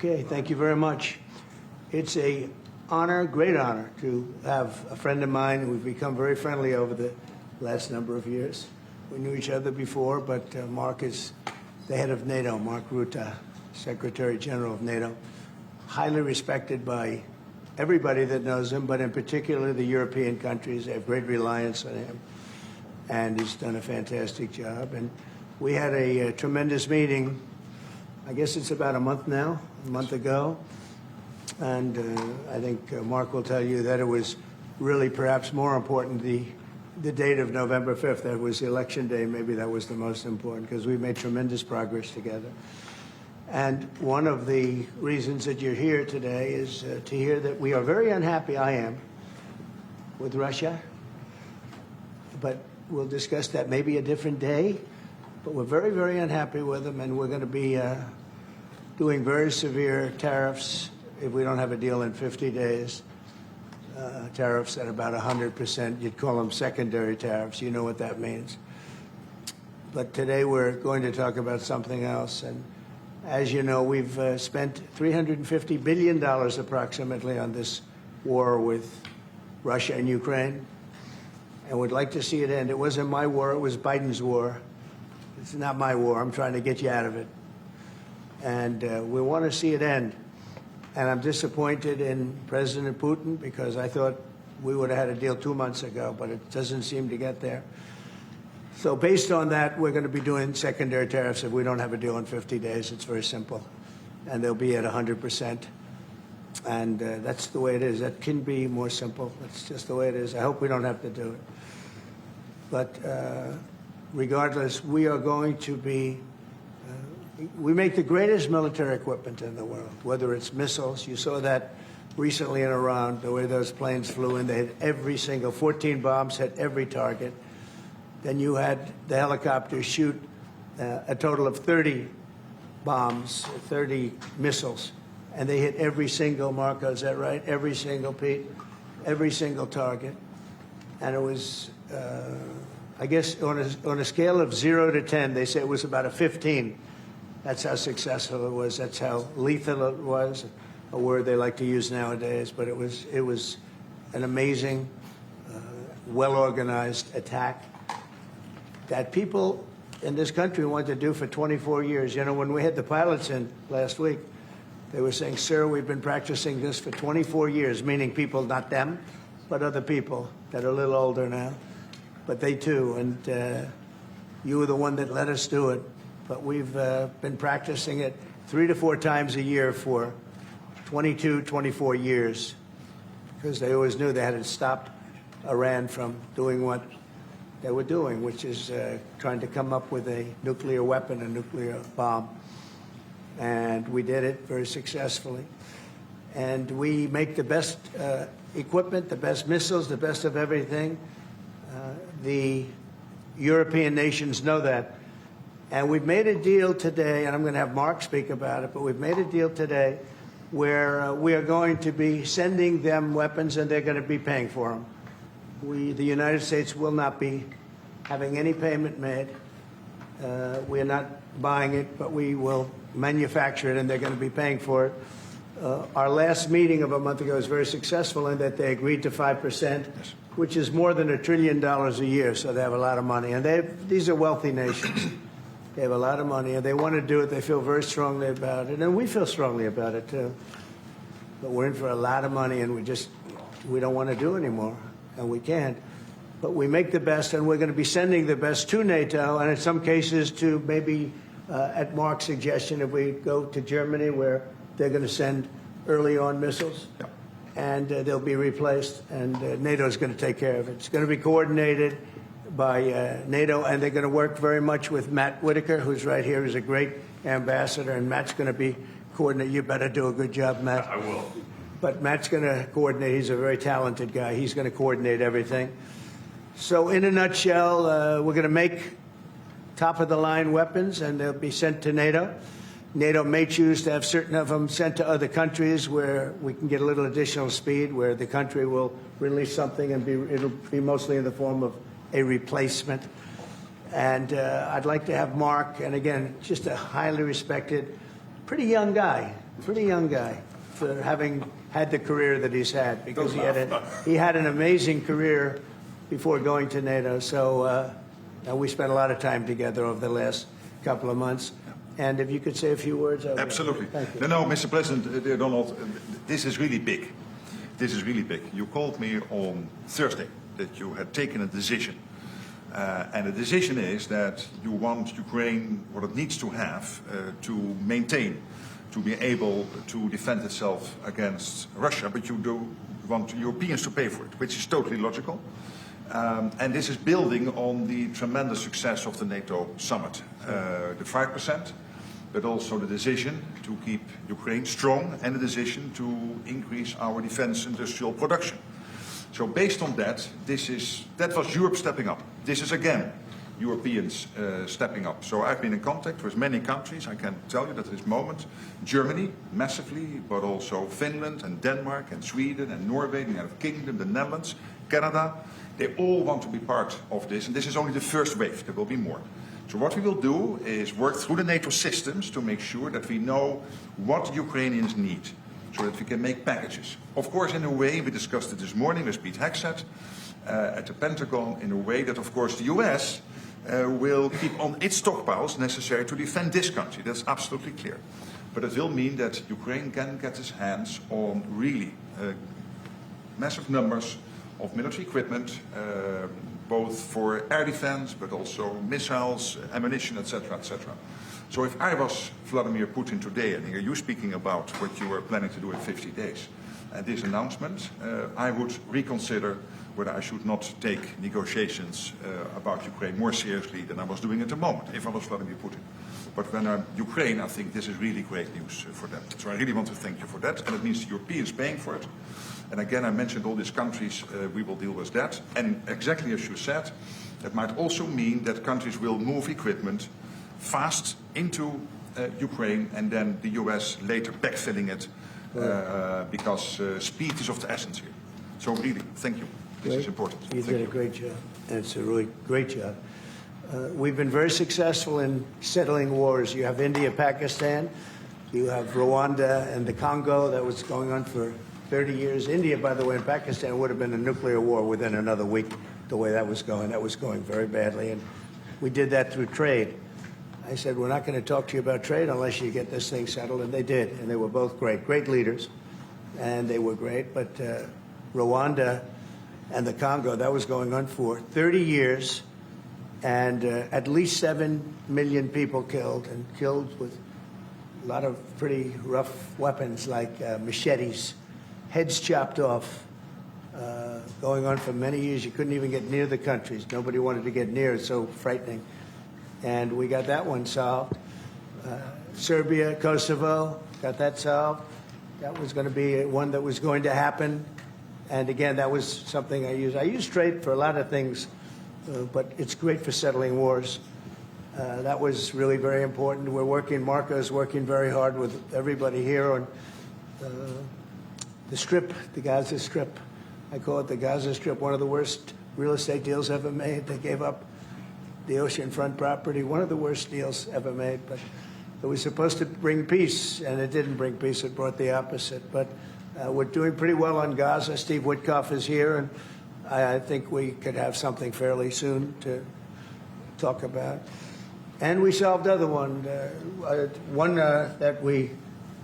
Okay, thank you very much. It's a honor, great honor, to have a friend of mine. We've become very friendly over the last number of years. We knew each other before, but Mark is the head of NATO, Mark Rutte, Secretary General of NATO, highly respected by everybody that knows him, but in particular the European countries. They have great reliance on him, and he's done a fantastic job. And we had a tremendous meeting, I guess it's about a month ago, and I think Mark will tell you that it was really perhaps more important the date of November 5th. That was the election day. Maybe that was the most important, because we made tremendous progress together. And one of the reasons that you're here today is to hear that we are very unhappy, I am, with Russia. But we'll discuss that maybe a different day. But we're very, very unhappy with them, and we're going to be doing very severe tariffs if we don't have a deal in 50 days. Tariffs at about 100%. You'd call them secondary tariffs. You know what that means. But today we're going to talk about something else. And as you know, we've spent $350 billion approximately on this war with Russia and Ukraine. And we'd like to see it end. It wasn't my war. It was Biden's war. It's not my war. I'm trying to get you out of it. And we want to see it end. And I'm disappointed in President Putin, because I thought we would have had a deal 2 months ago, but it doesn't seem to get there. So based on that, we're going to be doing secondary tariffs if we don't have a deal in 50 days. It's very simple. And they'll be at 100%. And that's the way it is. That can be more simple. That's just the way it is. I hope we don't have to do it. But regardless, we are going to be we make the greatest military equipment in the world, whether it's missiles. You saw that recently in Iran, the way those planes flew in. They hit every single, 14 bombs hit every target. Then you had the helicopters shoot a total of 30 bombs, 30 missiles, and they hit every single, Marco, is that right? Every single, Pete? Every single target. And it was, I guess, on a scale of 0 to 10, they say it was about a 15. That's how successful it was. That's how lethal it was, a word they like to use nowadays. But it was an amazing, well-organized attack that people in this country wanted to do for 24 years. You know, when we had the pilots in last week, they were saying, sir, we've been practicing this for 24 years, meaning people, not them, but other people that are a little older now. But they too, and you were the one that let us do it. But we've been practicing it 3 to 4 times a year for 22, 24 years, because they always knew they had to stop Iran from doing what they were doing, which is trying to come up with a nuclear weapon, a nuclear bomb. And we did it very successfully. And we make the best equipment, the best missiles, the best of everything. The European nations know that. And we've made a deal today, and I'm going to have Mark speak about it, but we've made a deal today where we are going to be sending them weapons, and they're going to be paying for them. The United States will not be having any payment made. We are not buying it, but we will manufacture it, and they're going to be paying for it. Our last meeting of a month ago was very successful in that they agreed to 5%, which is more than $1 trillion a year, so they have a lot of money. And these are wealthy nations. They have a lot of money, and they want to do it. They feel very strongly about it, and we feel strongly about it, too. But we're in for a lot of money, and we don't want to do anymore, and we can't. But we make the best, and we're going to be sending the best to NATO, and in some cases to maybe, at Mark's suggestion, if we go to Germany, where they're going to send early on missiles, and they'll be replaced, and NATO is going to take care of it. It's going to be coordinated by NATO, and they're going to work very much with Matt Whitaker, who's right here, who's a great ambassador, and Matt's going to be coordinating. You better do a good job, Matt. I will. But Matt's going to coordinate. He's a very talented guy. He's going to coordinate everything. So in a nutshell, we're going to make top-of-the-line weapons, and they'll be sent to NATO. NATO may choose to have certain of them sent to other countries where we can get a little additional speed, where the country will release something, and it'll be mostly in the form of a replacement. And I'd like to have Mark, and again, just a highly respected pretty young guy for having had the career that he's had, because he had an amazing career before going to NATO. So we spent a lot of time together over the last couple of months. And if you could say a few words. Absolutely. Thank you. No, Mr. President, dear Donald, this is really big. This is really big. You called me on Thursday that you had taken a decision. And the decision is that you want Ukraine what it needs to have to maintain, to be able to defend itself against Russia, but you do want Europeans to pay for it, which is totally logical. And this is building on the tremendous success of the NATO summit. The 5%, but also the decision to keep Ukraine strong and the decision to increase our defense industrial production. So based on that, that was Europe stepping up. This is again Europeans stepping up. So I've been in contact with many countries. I can tell you that at this moment, Germany massively, but also Finland and Denmark and Sweden and Norway, the United Kingdom, the Netherlands, Canada, they all want to be part of this. And this is only the first wave. There will be more. So what we will do is work through the NATO systems to make sure that we know what Ukrainians need, so that we can make packages. Of course, in a way, we discussed it this morning with Hegseth at the Pentagon, in a way that, of course, the US will keep on its stockpiles necessary to defend this country. That's absolutely clear. But it will mean that Ukraine can get its hands on really massive numbers of military equipment, both for air defense, but also missiles, ammunition, etc., etc. So if I was Vladimir Putin today and hear you speaking about what you were planning to do in 50 days, and this announcement, I would reconsider whether I should not take negotiations about Ukraine more seriously than I was doing at the moment, if I was Vladimir Putin. But when I'm Ukraine, I think this is really great news for them. So I really want to thank you for that, and it means the Europeans paying for it. And again, I mentioned all these countries, we will deal with that. And exactly as you said, that might also mean that countries will move equipment fast into Ukraine, and then the US later backfilling it, because speed is of the essence here. So really, thank you. This is important. You did a great job, and it's a really great job. We've been very successful in settling wars. You have India, Pakistan, you have Rwanda and the Congo that was going on for 30 years. India, by the way, and Pakistan would have been a nuclear war within another week, the way that was going. That was going very badly, and we did that through trade. I said, we're not going to talk to you about trade unless you get this thing settled, and they did, and they were both great leaders, and they were great. But Rwanda and the Congo, that was going on for 30 years, and at least 7 million people killed, and killed with a lot of pretty rough weapons like machetes, heads chopped off, going on for many years. You couldn't even get near the countries. Nobody wanted to get near. It's so frightening. And we got that one solved. Serbia, Kosovo, got that solved. That was going to be one that was going to happen. And again, that was something I use. I use trade for a lot of things, but it's great for settling wars. That was really very important. We're working, Marco's working very hard with everybody here on the Strip, the Gaza Strip. I call it the Gaza Strip, one of the worst real estate deals ever made. They gave up the oceanfront property, one of the worst deals ever made. But it was supposed to bring peace, and it didn't bring peace. It brought the opposite. But we're doing pretty well on Gaza. Steve Witkoff is here, and I think we could have something fairly soon to talk about. And we solved other one that we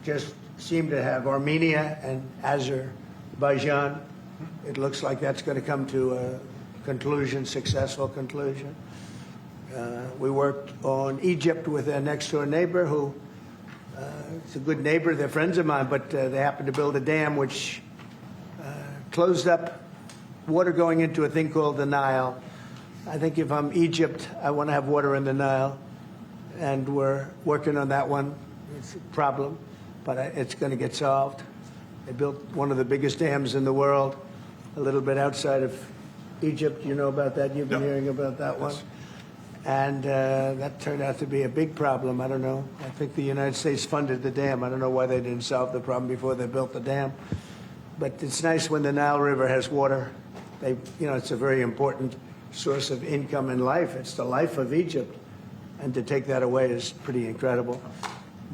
just seem to have, Armenia and Azerbaijan. It looks like that's going to come to a conclusion, successful conclusion. We worked on Egypt with their next-door neighbor, who is a good neighbor. They're friends of mine, but they happened to build a dam which closed up water going into a thing called the Nile. I think if I'm Egypt, I want to have water in the Nile, and we're working on that one. It's a problem, but it's going to get solved. They built one of the biggest dams in the world, a little bit outside of Egypt. You know about that? You've been hearing about that one. And that turned out to be a big problem. I don't know. I think the United States funded the dam. I don't know why they didn't solve the problem before they built the dam. But it's nice when the Nile River has water. It's a very important source of income and life. It's the life of Egypt. And to take that away is pretty incredible.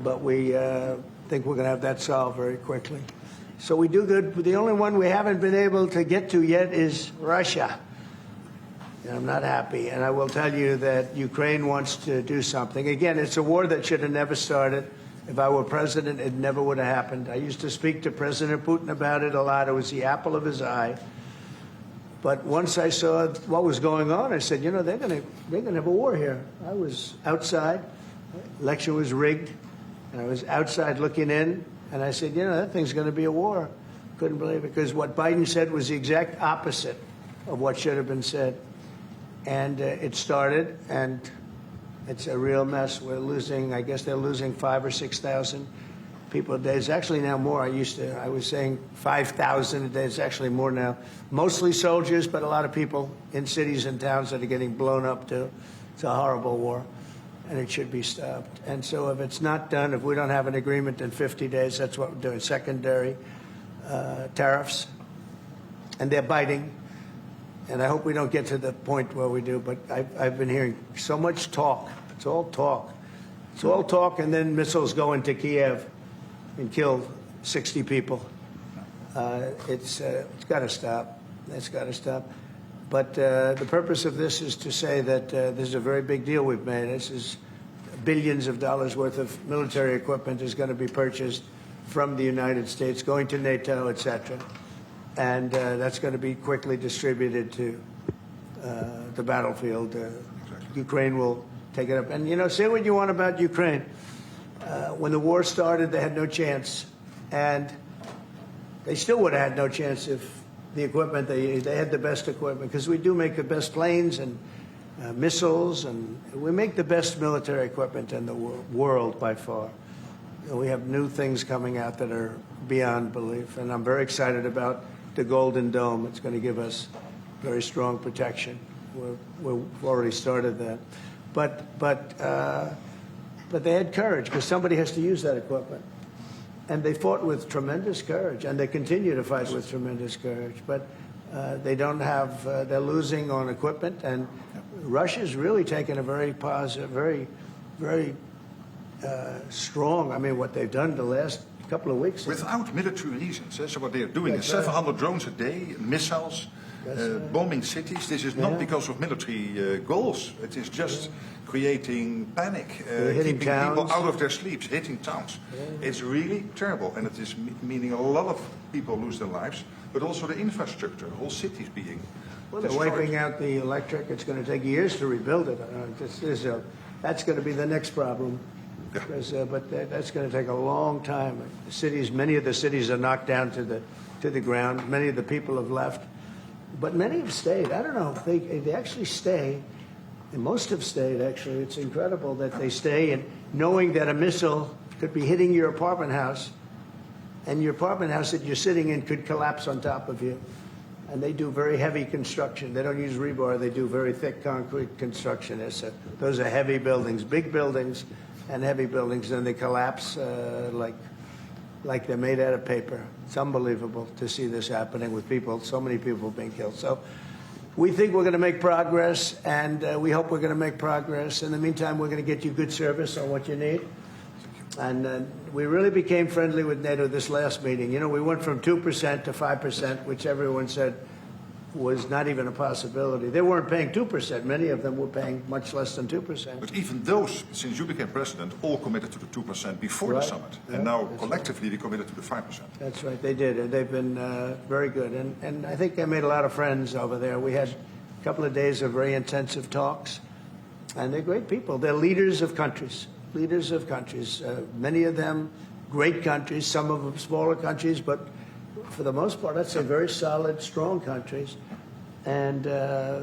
but we think we're going to have that solved very quickly. So we do good. The only one we haven't been able to get to yet is Russia. And I'm not happy. And I will tell you that Ukraine wants to do something. Again, it's a war that should have never started. If I were president, it never would have happened. I used to speak to President Putin about it a lot. It was the apple of his eye. But once I saw what was going on, I said, you know, they're going to have a war here. I was outside. The election was rigged. And I was outside looking in. And I said, you know, that thing's going to be a war. Couldn't believe it. Because what Biden said was the exact opposite of what should have been said. And it started, and it's a real mess. We're losing, I guess they're losing 5,000 or 6,000 people a day. It's actually now more. I was saying 5,000 a day. It's actually more now. Mostly soldiers, but a lot of people in cities and towns that are getting blown up too. It's a horrible war, and it should be stopped. And so if it's not done, if we don't have an agreement in 50 days, that's what we're doing. Secondary tariffs, and they're biting. And I hope we don't get to the point where we do, but I've been hearing so much talk. It's all talk. It's all talk, and then missiles go into Kiev and kill 60 people. It's got to stop. It's got to stop. But the purpose of this is to say that this is a very big deal we've made. This is billions of dollars worth of military equipment is going to be purchased from the United States, going to NATO, et cetera. And that's going to be quickly distributed to the battlefield. Ukraine will take it up. And, you know, say what you want about Ukraine. When the war started, they had no chance. And they still would have had no chance if the equipment, they had the best equipment. Because we do make the best planes and missiles, and we make the best military equipment in the world by far. We have new things coming out that are beyond belief. And I'm very excited about the Golden Dome. It's going to give us very strong protection. We've already started that. But they had courage, because somebody has to use that equipment. And they fought with tremendous courage, and they continue to fight with tremendous courage. But they don't have, they're losing on equipment, and Russia's really taken a very positive, very strong, I mean, what they've done the last couple of weeks. Without military reasons. So what they are doing is 700 drones a day, missiles, bombing cities. This is not because of military goals. It is just creating panic, keeping people out of their sleeps, hitting towns. It's really terrible, and it is meaning a lot of people lose their lives, but also the infrastructure, whole cities being they're wiping out the electric. It's going to take years to rebuild it. That's going to be the next problem. But that's going to take a long time. Many of the cities are knocked down to the ground. Many of the people have left, but many have stayed. I don't know. They actually stay, and most have stayed. Actually, it's incredible that they stay, and knowing that a missile could be hitting your apartment house, and your apartment house that you're sitting in could collapse on top of you. And they do very heavy construction. They don't use rebar. They do very thick concrete construction. Those are heavy buildings, big buildings. And heavy buildings, and they collapse like they're made out of paper. It's unbelievable to see this happening with people, so many people being killed. So we think we're going to make progress, and we hope we're going to make progress. In the meantime, we're going to get you good service on what you need. And we really became friendly with NATO this last meeting. You know, we went from 2% to 5%, which everyone said was not even a possibility. They weren't paying 2%. Many of them were paying much less than 2%. But even those, since you became president, all committed to the 2% before the summit. And now collectively they committed to the 5%. That's right, they did. And they've been very good. And I think I made a lot of friends over there. We had a couple of days of very intensive talks. And they're great people. They're leaders of countries. Many of them great countries, some of them smaller countries, but for the most part, I'd say very solid, strong countries, and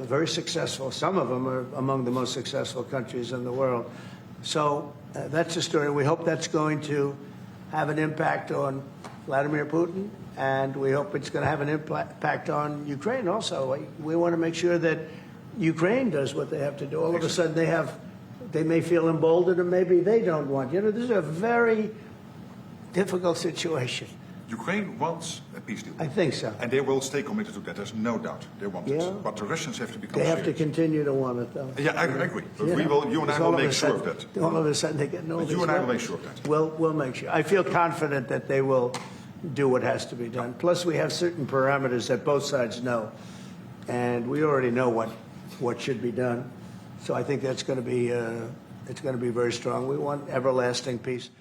very successful. Some of them are among the most successful countries in the world. So that's the story. We hope that's going to have an impact on Vladimir Putin, and we hope it's going to have an impact on Ukraine also. We want to make sure that Ukraine does what they have to do. All of a sudden they may feel emboldened, or maybe they don't want. You know, this is a very difficult situation. Ukraine wants a peace deal. I think so. And they will stay committed to that. There's no doubt. They want Yeah. it. But the Russians have to become They serious. have to continue to want it, though. Yeah, I agree. But You we know, will, you and I because will all of make a sure of sudden- that. All of a sudden, they get no. But you and I will make sure of that. We'll make sure. I feel confident that they will do what has to be done. Plus, we have certain parameters that both sides know, and we already know what should be done. So I think that's going to be it's going to be very strong. We want everlasting peace.